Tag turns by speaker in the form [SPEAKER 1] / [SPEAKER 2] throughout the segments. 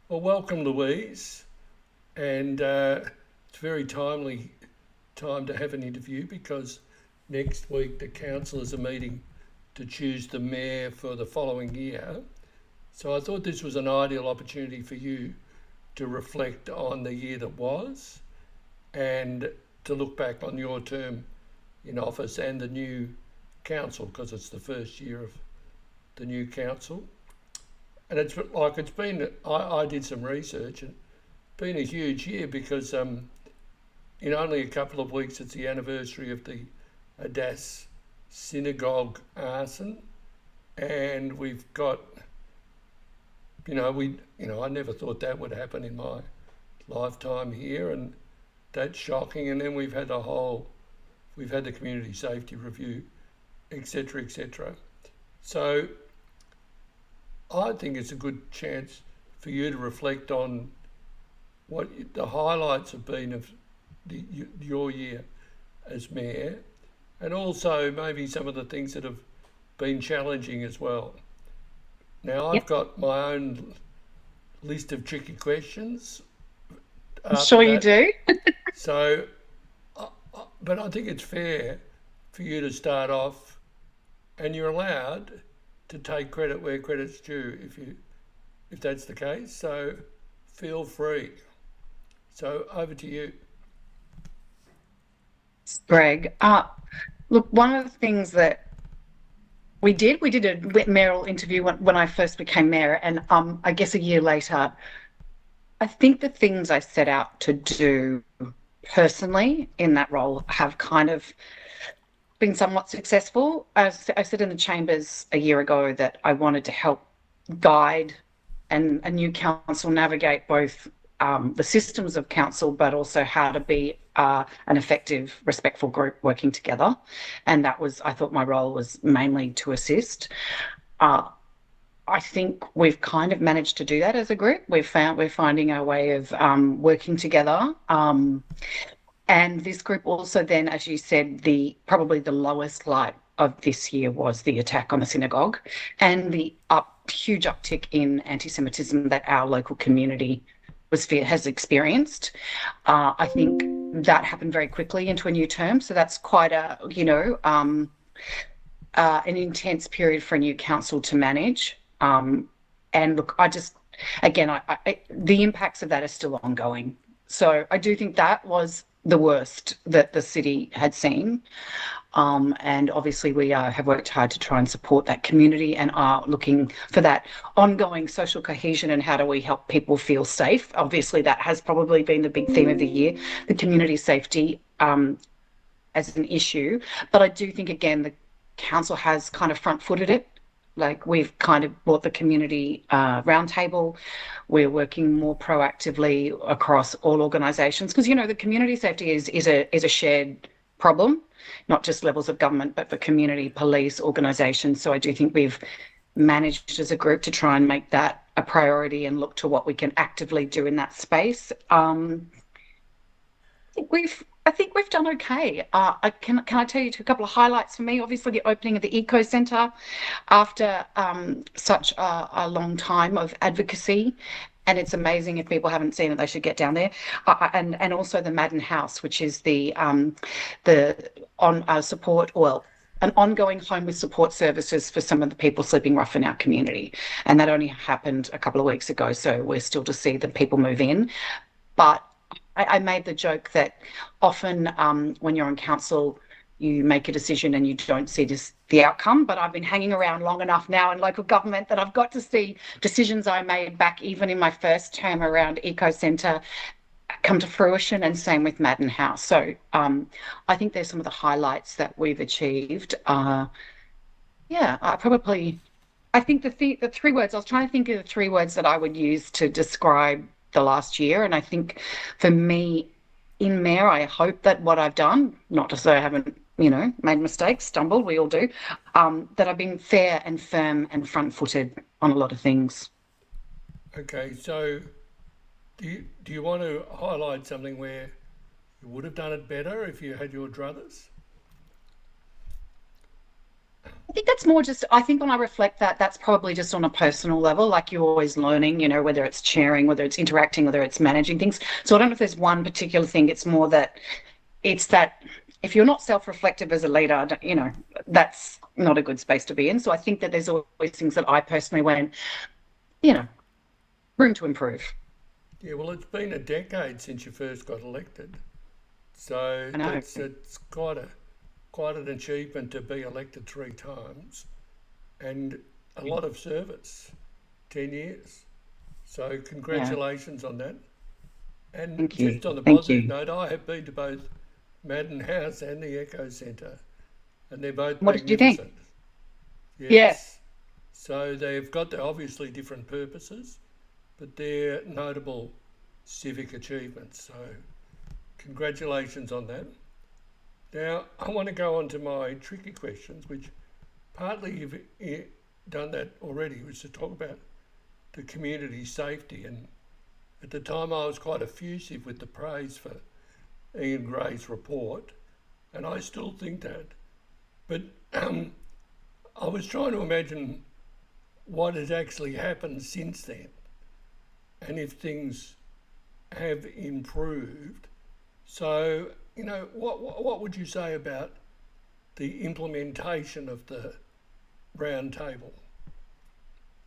[SPEAKER 1] Well, welcome, Louise, and it's very timely time to have an interview because next week the councillors are meeting to choose the mayor for the following year. So I thought this was an ideal opportunity for you to reflect on the year that was and to look back on your term in office and the new council, because it's the first year of the new council. And it's been, I did some research and it's been a huge year because in only a couple of weeks it's the anniversary of the Adas synagogue arson, and we've got, I never thought that would happen in my lifetime here, and that's shocking. And then we've had the community safety review, etc., etc. So I think it's a good chance for you to reflect on what the highlights have been of your year as mayor, and also maybe some of the things that have been challenging as well. Now, I've
[SPEAKER 2] Yep,
[SPEAKER 1] got my own list of tricky questions
[SPEAKER 2] I'm
[SPEAKER 1] after
[SPEAKER 2] sure you
[SPEAKER 1] that.
[SPEAKER 2] do.
[SPEAKER 1] So, but I think it's fair for you to start off, and you're allowed to take credit where credit's due if that's the case. So, feel free. So, over to you.
[SPEAKER 2] Greg. Look, one of the things that we did a mayoral interview when I first became mayor, and I guess a year later, I think the things I set out to do personally in that role have kind of been somewhat successful. I said in the chambers a year ago that I wanted to help guide and a new council navigate both the systems of council, but also how to be an effective, respectful group working together. And that was, I thought my role was mainly to assist. Uh, I think we've kind of managed to do that as a group. We're finding our way of working together. And this group also then, as you said, the probably the lowest light of this year was the attack on the synagogue and the huge uptick in anti-Semitism that our local community has experienced. I think that happened very quickly into a new term, so that's quite an intense period for a new council to manage. And look, the impacts of that are still ongoing. So I do think that was the worst that the city had seen. And obviously, we have worked hard to try and support that community and are looking for that ongoing social cohesion and how do we help people feel safe. Obviously, that has probably been the big theme of the year, the community safety as an issue. But I do think, again, the council has kind of front footed it. Like we've kind of brought the community roundtable. We're working more proactively across all organisations because the community safety is a shared problem, not just levels of government, but for community, police, organisations. So I do think we've managed as a group to try and make that a priority and look to what we can actively do in that space. I think we've done okay. Can I tell you a couple of highlights for me? Obviously, the opening of the Eco Centre after such a long time of advocacy, and it's amazing. If people haven't seen it, they should get down there. And also the Madden House, which is the on support well. An ongoing home with support services for some of the people sleeping rough in our community. And that only happened a couple of weeks ago. So we're still to see the people move in. But I made the joke that often when you're on council, you make a decision and you don't see the outcome. But I've been hanging around long enough now in local government that I've got to see decisions I made back even in my first term around Eco Centre come to fruition, and same with Madden House. So I think there's some of the highlights that we've achieved. Yeah, I think the three words, I was trying to think of the three words that I would use to describe the last year. And I think for me, in Mayor, I hope that what I've done, not to say I haven't, made mistakes, stumbled, we all do, that I've been fair and firm and front footed on a lot of things.
[SPEAKER 1] Okay, so do you want to highlight something where you would have done it better if you had your druthers?
[SPEAKER 2] I think that's more just, I think when I reflect that, that's probably just on a personal level. Like you're always learning, whether it's chairing, whether it's interacting, whether it's managing things. So I don't know if there's one particular thing. It's more that it's that if you're not self-reflective as a leader, that's not a good space to be in. So I think that there's always things that I personally went, you know, room to improve.
[SPEAKER 1] Yeah, well, it's been a decade since you first got elected, so
[SPEAKER 2] I know.
[SPEAKER 1] that's it's quite an achievement to be elected 3 times, and a lot of service, 10 years. So
[SPEAKER 2] Yeah.
[SPEAKER 1] congratulations on that. And
[SPEAKER 2] Thank you.
[SPEAKER 1] just on a
[SPEAKER 2] Thank
[SPEAKER 1] positive
[SPEAKER 2] you.
[SPEAKER 1] note, I have been to both Madden House and the Echo Centre, and they're both
[SPEAKER 2] What did you think?
[SPEAKER 1] magnificent.
[SPEAKER 2] Yeah.
[SPEAKER 1] Yes. So they've got their obviously different purposes, but they're notable civic achievements. So congratulations on that. Now I want to go on to my tricky questions, which partly you've done that already, was to talk about the community safety. And at the time I was quite effusive with the praise for Ian Gray's report, and I still think that. But I was trying to imagine what has actually happened since then, and if things have improved. So, what would you say about the implementation of the round table?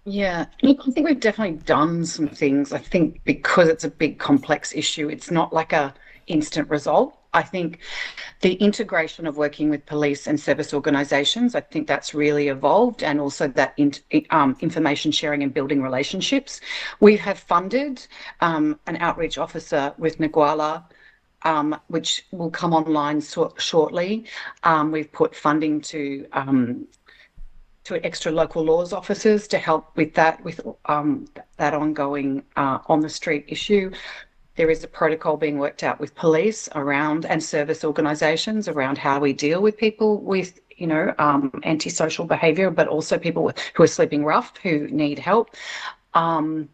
[SPEAKER 2] Yeah, look, I think we've definitely done some things. I think because it's a big complex issue, it's not like a instant result. I think the integration of working with police and service organisations, I think that's really evolved, and also that information sharing and building relationships. We have funded an outreach officer with Nguala, which will come online shortly. We've put funding to extra local laws officers to help with that ongoing on the street issue. There is a protocol being worked out with police around and service organisations around how we deal with people with antisocial behaviour, but also people who are sleeping rough who need help. Um,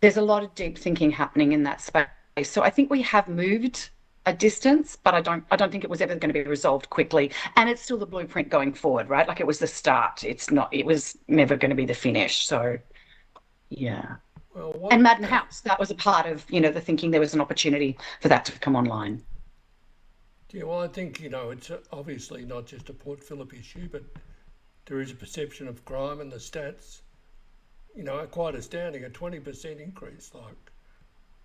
[SPEAKER 2] there's a lot of deep thinking happening in that space. So I think we have moved a distance, but I don't think it was ever going to be resolved quickly. And it's still the blueprint going forward, right? Like it was the start. It was never going to be the finish. So yeah.
[SPEAKER 1] Well,
[SPEAKER 2] And Madden House, that was a part of, the thinking there was an opportunity for that to come online.
[SPEAKER 1] yeah, well, I think, it's obviously not just a Port Phillip issue, but there is a perception of crime, and the stats, are quite astounding, a 20% increase. Like,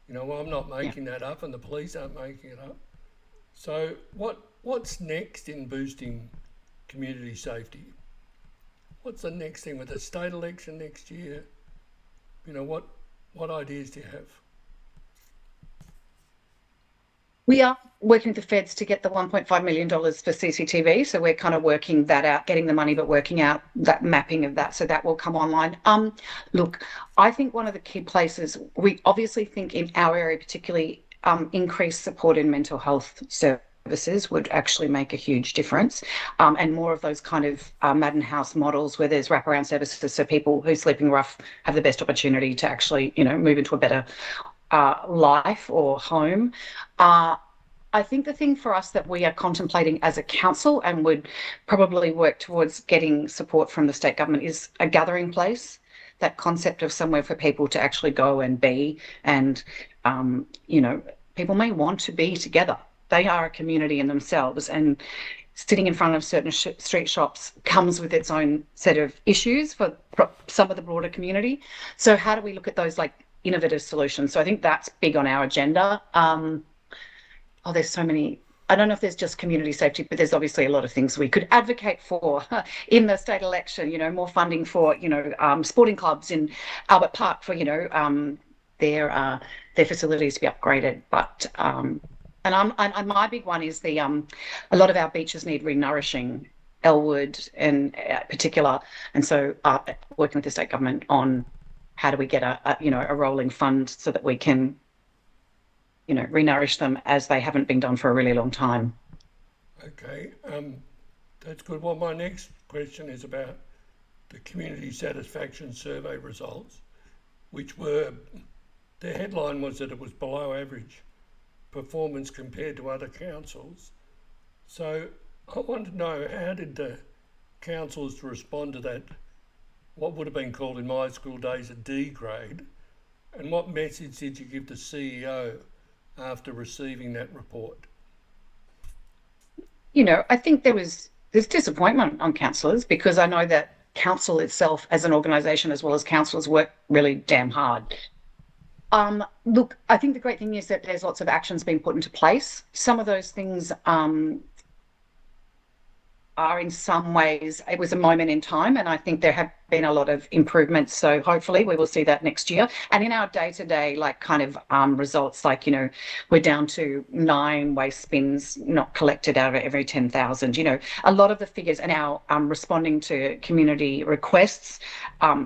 [SPEAKER 1] well, I'm not
[SPEAKER 2] Yeah.
[SPEAKER 1] making that up, and the police aren't making it up. So what's next in boosting community safety? What's the next thing with the state election next year? What ideas do you have?
[SPEAKER 2] We are working with the feds to get the $1.5 million for CCTV. So we're kind of working that out, getting the money, but working out that mapping of that. So that will come online. Look, I think one of the key places we obviously think in our area, particularly increased support in mental health services would actually make a huge difference. And more of those kind of Madden House models where there's wraparound services so people who are sleeping rough have the best opportunity to actually, move into a better life or home. I think the thing for us that we are contemplating as a council and would probably work towards getting support from the state government is a gathering place. That concept of somewhere for people to actually go and be, and people may want to be together. They are a community in themselves, and sitting in front of certain street shops comes with its own set of issues for some of the broader community. So how do we look at those like innovative solutions? So I think that's big on our agenda. There's so many. I don't know if there's just community safety, but there's obviously a lot of things we could advocate for in the state election. More funding for sporting clubs in Albert Park for their facilities to be upgraded. But and my big one is a lot of our beaches need re-nourishing. Elwood in particular, and so working with the state government on how do we get a rolling fund so that we can re-nourish them as they haven't been done for a really long time.
[SPEAKER 1] Okay, that's good. Well, my next question is about the community satisfaction survey results, which were, the headline was that it was below average performance compared to other councils. So I want to know, how did the councillors to respond to that, what would have been called in my school days a D grade? And what message did you give the CEO after receiving that report?
[SPEAKER 2] I think there's disappointment on councillors, because I know that council itself as an organisation, as well as councillors, work really damn hard. Look, I think the great thing is that there's lots of actions being put into place. Some of those things are, in some ways, it was a moment in time, and I think there have been a lot of improvements. So hopefully we will see that next year. And in our day-to-day, results, we're down to 9 waste bins not collected out of every 10,000. A lot of the figures, and our responding to community requests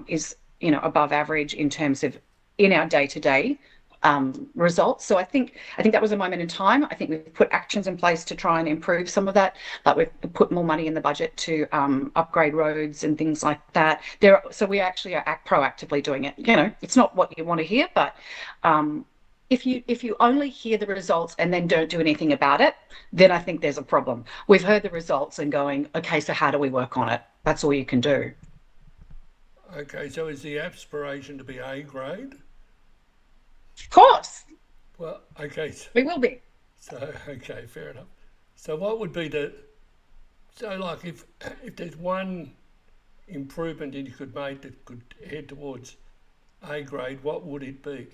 [SPEAKER 2] is above average in terms of in our day-to-day results. So I think that was a moment in time. I think we've put actions in place to try and improve some of that. Like, we've put more money in the budget to upgrade roads and things like that. So we actually are proactively doing it. It's not what you want to hear, but if you only hear the results and then don't do anything about it, then I think there's a problem. We've heard the results and going, okay, so how do we work on it? That's all you can do.
[SPEAKER 1] Okay, so is the aspiration to be A grade?
[SPEAKER 2] Of course.
[SPEAKER 1] Well, okay.
[SPEAKER 2] We will be.
[SPEAKER 1] So, okay, fair enough. So what would be if there's one improvement that you could make that could head towards A grade, what would it be?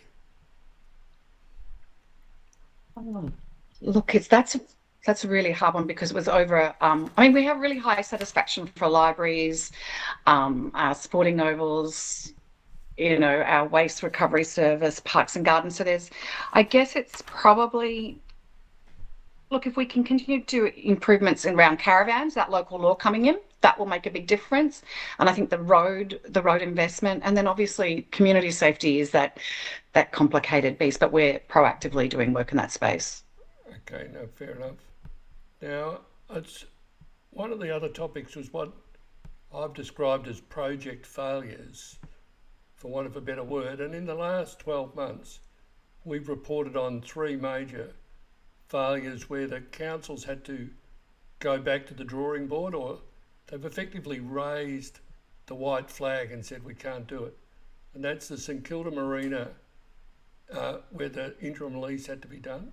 [SPEAKER 2] Look, that's a really hard one, because it was over. We have really high satisfaction for libraries, our sporting ovals, our waste recovery service, parks and gardens. So I guess it's probably, look, if we can continue to do improvements around caravans, that local law coming in, that will make a big difference. And I think the road investment, and then obviously community safety is that complicated beast, but we're proactively doing work in that space.
[SPEAKER 1] Okay, no, fair enough. Now, one of the other topics was what I've described as project failures, for want of a better word. And in the last 12 months, we've reported on 3 major failures where the councils had to go back to the drawing board, or they've effectively raised the white flag and said we can't do it. And that's the St Kilda Marina, where the interim lease had to be done.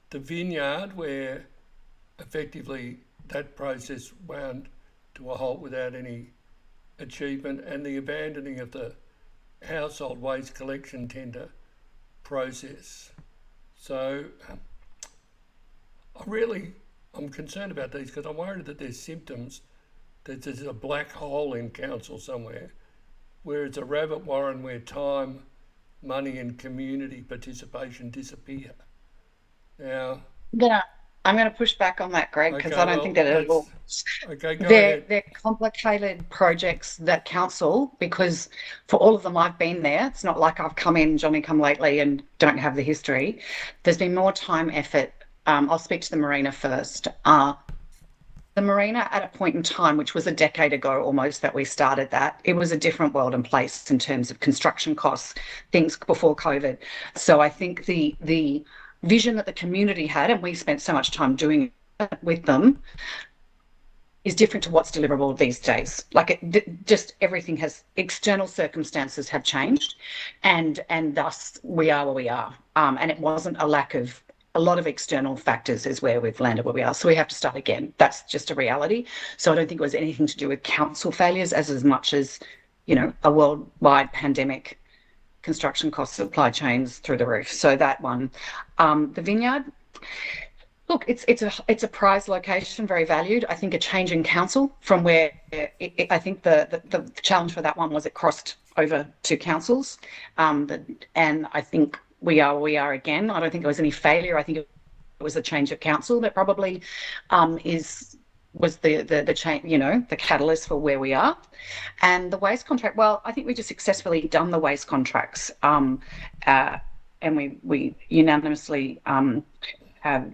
[SPEAKER 1] The Vineyard, where effectively that process wound to a halt without any achievement, and the abandoning of the household waste collection tender process. So I'm concerned about these, because I'm worried that there's symptoms that there's a black hole in council somewhere, where it's a rabbit warren where time, money and community participation disappear. Now,
[SPEAKER 2] I'm going to push back on that, Greg, because I don't think that at all.
[SPEAKER 1] Okay, go ahead.
[SPEAKER 2] They're complicated projects that council, because for all of them I've been there. It's not like I've come in Johnny come lately and don't have the history. There's been more time, effort. I'll speak to the Marina first. The Marina, at a point in time, which was a decade ago almost that we started that, it was a different world and place in terms of construction costs, things before COVID. So I think the vision that the community had, and we spent so much time doing it with them, is different to what's deliverable these days. Just everything has, external circumstances have changed, and thus we are where we are. And it wasn't a lot of external factors is where we've landed where we are. So we have to start again. That's just a reality. So I don't think it was anything to do with council failures as much as, a worldwide pandemic, construction costs, supply chains through the roof. So that one. The Vineyard, look, it's a prized location, very valued. I think a change in council from where I think the challenge for that one was it crossed over to councils, and I think we are again. I don't think there was any failure. I think it was a change of council that probably was the change, the catalyst for where we are. And the waste contract, well, I think we just successfully done the waste contracts, and we unanimously have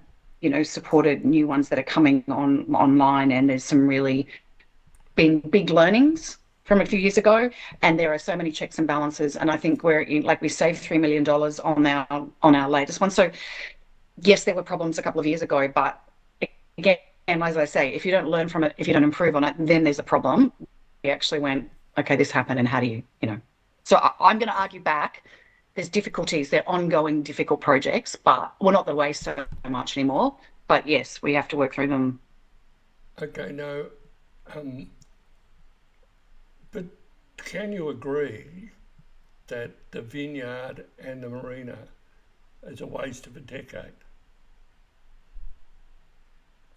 [SPEAKER 2] supported new ones that are coming online, and there's some really big learnings from a few years ago, and there are so many checks and balances, and I think we saved $3 million on our latest one. So yes, there were problems a couple of years ago, but again, as I say, if you don't learn from it, if you don't improve on it, then there's a problem. We actually went, okay, this happened, and how do you. So I'm going to argue back. There's difficulties, they're ongoing difficult projects, but we're not the waste so much anymore. But yes, we have to work through them.
[SPEAKER 1] Okay, now, but can you agree that the Vineyard and the Marina is a waste of a decade?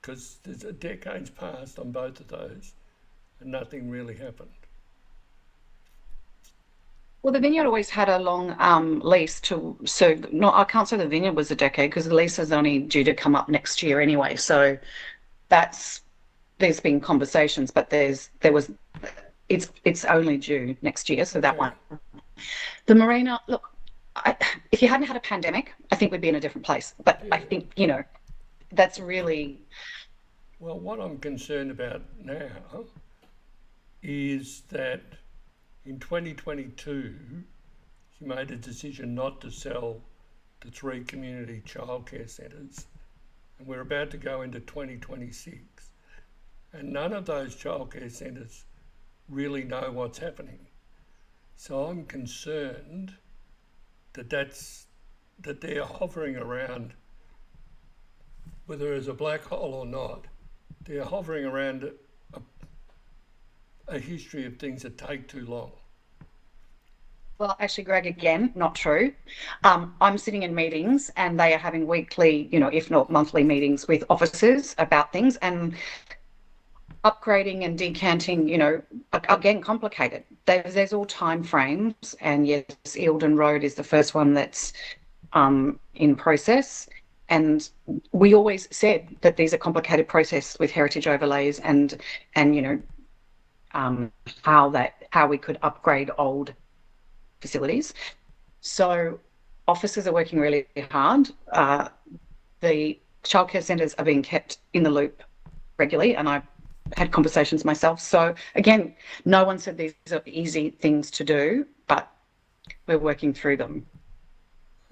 [SPEAKER 1] Because there's a decade's passed on both of those and nothing really happened.
[SPEAKER 2] Well, the Vineyard always had a long lease so no, I can't say the Vineyard was a decade because the lease is only due to come up next year anyway. So there's been conversations, but it's only due next year. So that one. The Marina, look, if you hadn't had a pandemic, I think we'd be in a different place. But I think, that's really.
[SPEAKER 1] Well, what I'm concerned about now is that in 2022, you made a decision not to sell the 3 community childcare centres, and we're about to go into 2026, and none of those childcare centres really know what's happening. So I'm concerned that they're hovering around, whether it's a black hole or not, they're hovering around a history of things that take too long.
[SPEAKER 2] Well, actually, Greg, again, not true. I'm sitting in meetings and they are having weekly, if not monthly meetings with officers about things, and upgrading and decanting, again, complicated. There's all time frames, and yes, Eildon Road is the first one that's in process. And we always said that these are complicated processes with heritage overlays and how we could upgrade old facilities. So officers are working really hard. The childcare centres are being kept in the loop regularly, and I've had conversations myself. So again, no one said these are easy things to do, but we're working through them.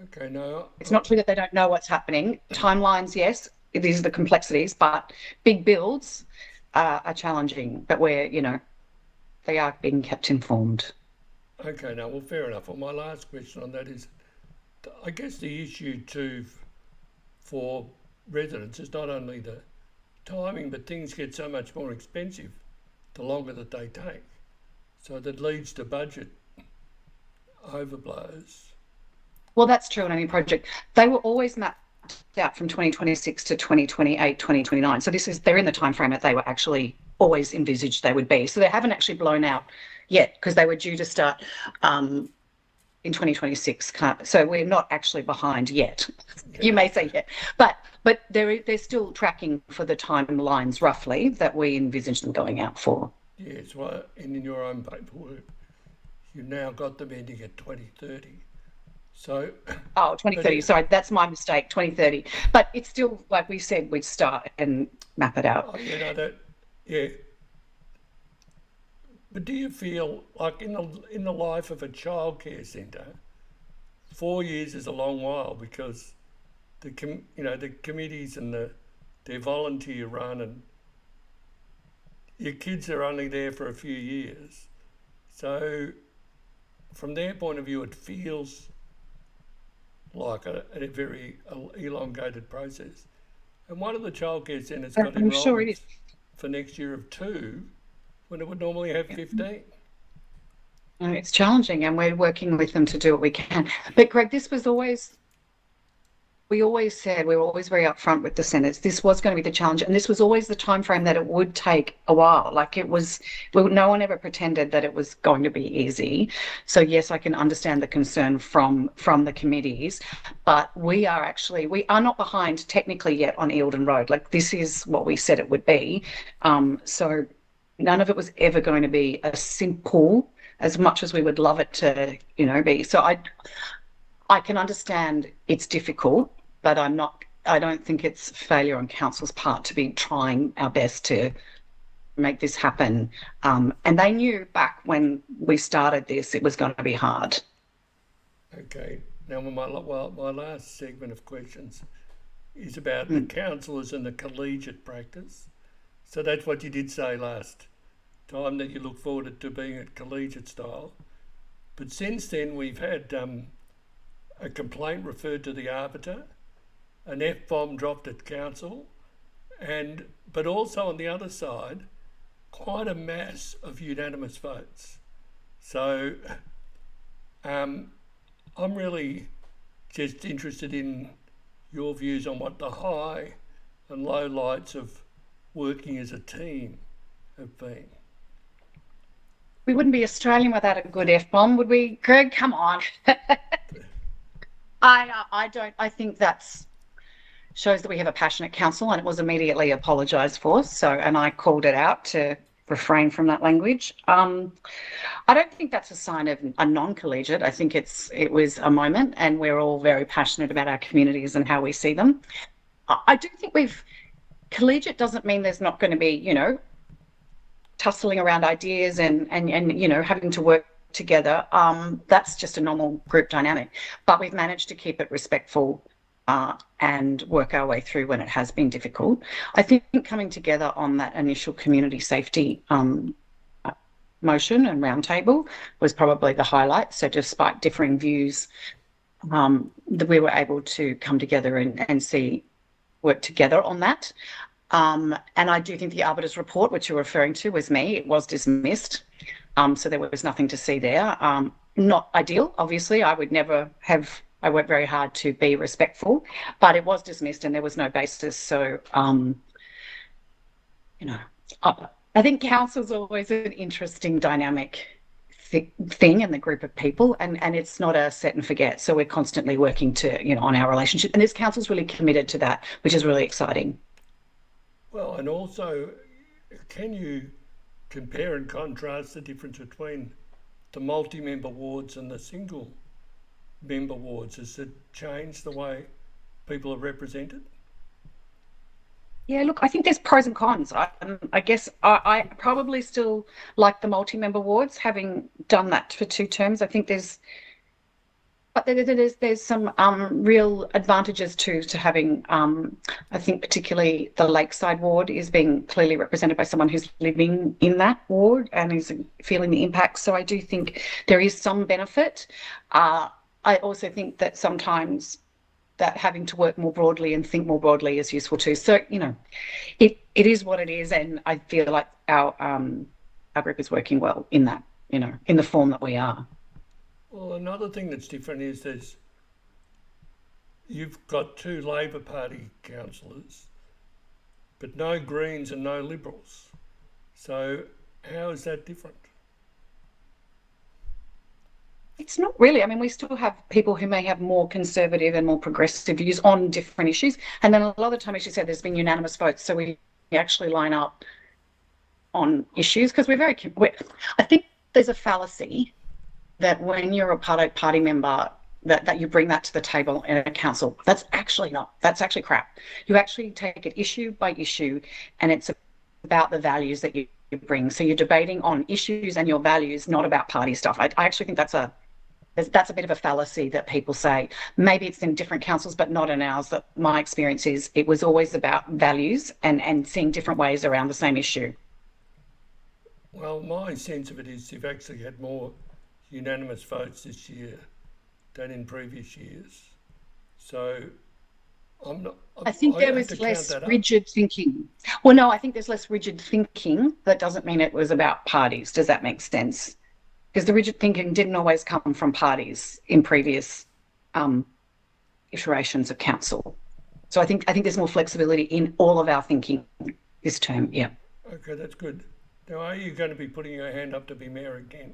[SPEAKER 1] Okay, no.
[SPEAKER 2] It's not true that they don't know what's happening. Timelines, yes, these are the complexities, but big builds are challenging, but they are being kept informed.
[SPEAKER 1] Okay, no, well, fair enough. Well, my last question on that is, I guess the issue too for residents is not only the timing, but things get so much more expensive the longer that they take. So that leads to budget overblows.
[SPEAKER 2] Well, that's true on any project. They were always mapped out from 2026 to 2028, 2029. So they're in the time frame that they were actually always envisaged they would be. So they haven't actually blown out yet because they were due to start in 2026. So we're not actually behind yet. Yeah. You may say yet, but they're still tracking for the timelines roughly that we envisaged them going out for.
[SPEAKER 1] Yes, well, and in your own paperwork, you've now got them ending at 2030. So.
[SPEAKER 2] 2030. Sorry, that's my mistake. 2030. But it's still, like we said, we'd start and map it out.
[SPEAKER 1] Yeah. But do you feel like in the life of a childcare centre, 4 years is a long while because the committees and they're volunteer run, and your kids are only there for a few years. So from their point of view, it feels like a very elongated process. And one of the childcare centres got enrolments for next year of 2 when it would normally have 15.
[SPEAKER 2] It's challenging, and we're working with them to do what we can. But Greg, we always said, we were always very upfront with the centres. This was going to be the challenge, and this was always the time frame that it would take a while. Like no one ever pretended that it was going to be easy. So yes, I can understand the concern from the committees, but we are not behind technically yet on Eildon Road. Like, this is what we said it would be. So none of it was ever going to be as simple as much as we would love it to, be. So I can understand it's difficult, but I don't think it's failure on council's part to be trying our best to make this happen. And they knew back when we started this, it was going to be hard.
[SPEAKER 1] Okay. Now, my last segment of questions is about the councillors and the collegiate practice. So that's what you did say last time, that you look forward to being at collegiate style. But since then, we've had a complaint referred to the arbiter, an F-bomb dropped at council, but also on the other side, quite a mass of unanimous votes. So I'm really just interested in your views on what the high and low lights of working as a team have been.
[SPEAKER 2] We wouldn't be Australian without a good F-bomb, would we, Greg? Come on. I think that's shows that we have a passionate council, and it was immediately apologised for. And I called it out to refrain from that language. I don't think that's a sign of a non-collegiate. I think it was a moment, and we're all very passionate about our communities and how we see them. I do think collegiate doesn't mean there's not going to be, tussling around ideas and having to work together. That's just a normal group dynamic. But we've managed to keep it respectful and work our way through when it has been difficult. I think coming together on that initial community safety motion and roundtable was probably the highlight. So despite differing views, that we were able to come together and work together on that. And I do think the arbiter's report, which you're referring to, was me. It was dismissed. So there was nothing to see there. Not ideal, obviously. I worked very hard to be respectful, but it was dismissed and there was no basis. So, I think council's always an interesting dynamic thing in the group of people, and it's not a set and forget. So we're constantly working on our relationship, and this council's really committed to that, which is really exciting.
[SPEAKER 1] Well, and also, can you compare and contrast the difference between the multi-member wards and the single-member wards? Has it changed the way people are represented?
[SPEAKER 2] Yeah, look, I think there's pros and cons. I guess I probably still like the multi-member wards, having done that for 2 terms. I think there's some real advantages to having, I think particularly the Lakeside ward is being clearly represented by someone who's living in that ward and is feeling the impact. So I do think there is some benefit. I also think that sometimes that having to work more broadly and think more broadly is useful too. So, it is what it is. And I feel like our group is working well in that, in the form that we are.
[SPEAKER 1] Well, another thing that's different is you've got 2 Labor Party councillors, but no Greens and no Liberals. So how is that different?
[SPEAKER 2] It's not really. I mean, we still have people who may have more conservative and more progressive views on different issues. And then a lot of the time, as you said, there's been unanimous votes. So we actually line up on issues because I think there's a fallacy that when you're a party member, that you bring that to the table in a council. That's actually crap. You actually take it issue by issue, and it's about the values that you bring. So you're debating on issues and your values, not about party stuff. I actually think that's a bit of a fallacy that people say. Maybe it's in different councils, but not in ours. That my experience is it was always about values and seeing different ways around the same issue.
[SPEAKER 1] Well, my sense of it is you've actually had more unanimous votes this year than in previous years. So
[SPEAKER 2] I think there was less rigid thinking. Well, no, I think there's less rigid thinking. That doesn't mean it was about parties. Does that make sense? Because the rigid thinking didn't always come from parties in previous iterations of council. So I think there's more flexibility in all of our thinking this term. Yeah.
[SPEAKER 1] Okay, that's good. Now, are you going to be putting your hand up to be mayor again?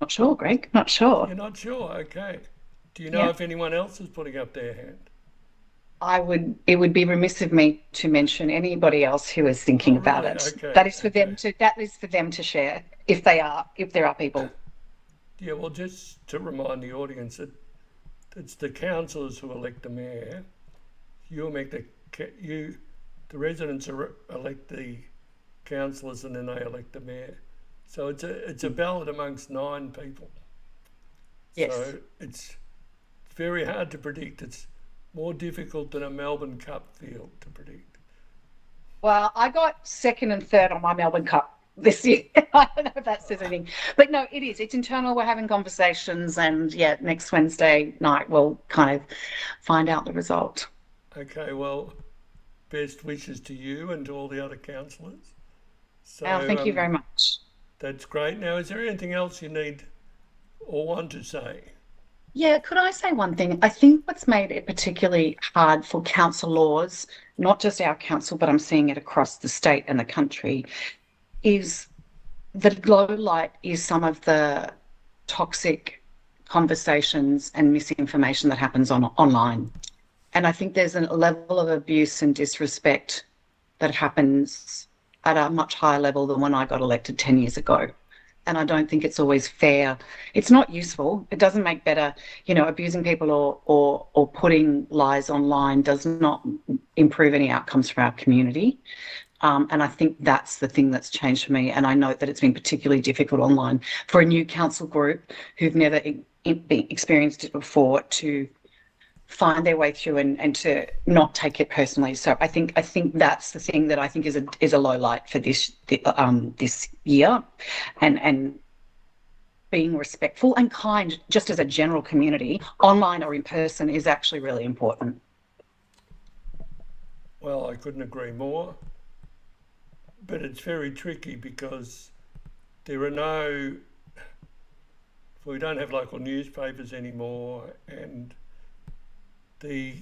[SPEAKER 2] Not sure, Greg. Not sure.
[SPEAKER 1] You're not sure? Okay. Do you know if anyone else is putting up their hand?
[SPEAKER 2] It would be remiss of me to mention anybody else who is thinking about it. Okay. That is for them to share if there are people.
[SPEAKER 1] Yeah, well, just to remind the audience that it's the councillors who elect the mayor. The residents elect the councillors and then they elect the mayor. So it's a ballot amongst 9 people.
[SPEAKER 2] Yes.
[SPEAKER 1] So it's very hard to predict. It's more difficult than a Melbourne Cup field to predict.
[SPEAKER 2] Well, I got second and third on my Melbourne Cup this year. I don't know if that says anything, but no, it is. It's internal. We're having conversations, and yeah, next Wednesday night we'll kind of find out the result.
[SPEAKER 1] Okay, well, best wishes to you and to all the other councillors.
[SPEAKER 2] Oh,
[SPEAKER 1] So
[SPEAKER 2] thank you very much.
[SPEAKER 1] that's great. Now, is there anything else you need or want to say?
[SPEAKER 2] Yeah, could I say one thing? I think what's made it particularly hard for councillors, not just our council, but I'm seeing it across the state and the country, is the low light is some of the toxic conversations and misinformation that happens online. And I think there's a level of abuse and disrespect that happens at a much higher level than when I got elected 10 years ago. And I don't think it's always fair. It's not useful. It doesn't make better, abusing people or putting lies online does not improve any outcomes for our community. And I think that's the thing that's changed for me. And I know that it's been particularly difficult online for a new council group who've never experienced it before to find their way through and to not take it personally. So I think that's the thing that I think is a low light for this year, and being respectful and kind, just as a general community, online or in person, is actually really important.
[SPEAKER 1] Well, I couldn't agree more, but it's very tricky because there are no, we don't have local newspapers anymore, and the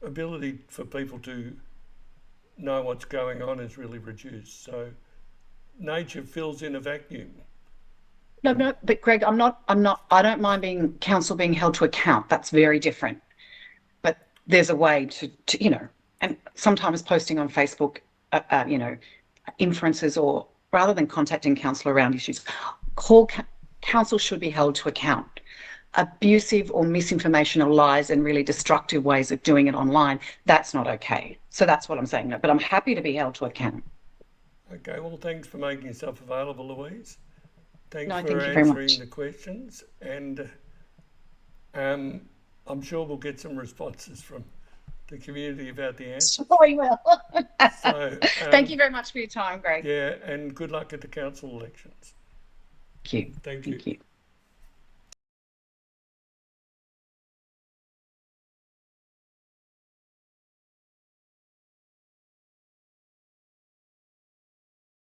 [SPEAKER 1] ability for people to know what's going on is really reduced. So nature fills in a vacuum.
[SPEAKER 2] No, but Greg, I don't mind being council being held to account. That's very different. But there's a way to and sometimes posting on Facebook, inferences, or rather than contacting council around issues, council should be held to account. Abusive or misinformation or lies and really destructive ways of doing it online, that's not okay. So that's what I'm saying. No, but I'm happy to be held to account.
[SPEAKER 1] Okay, well, thanks for making yourself available, Louise. Thanks
[SPEAKER 2] No,
[SPEAKER 1] for
[SPEAKER 2] thank you very
[SPEAKER 1] answering
[SPEAKER 2] much.
[SPEAKER 1] the questions, and I'm sure we'll get some responses from the community about the answers.
[SPEAKER 2] Sorry, Will.
[SPEAKER 1] So,
[SPEAKER 2] Thank you very much for your time, Greg.
[SPEAKER 1] yeah, and good luck at the council elections.
[SPEAKER 2] Thank you.
[SPEAKER 1] Thank you.
[SPEAKER 2] Thank you.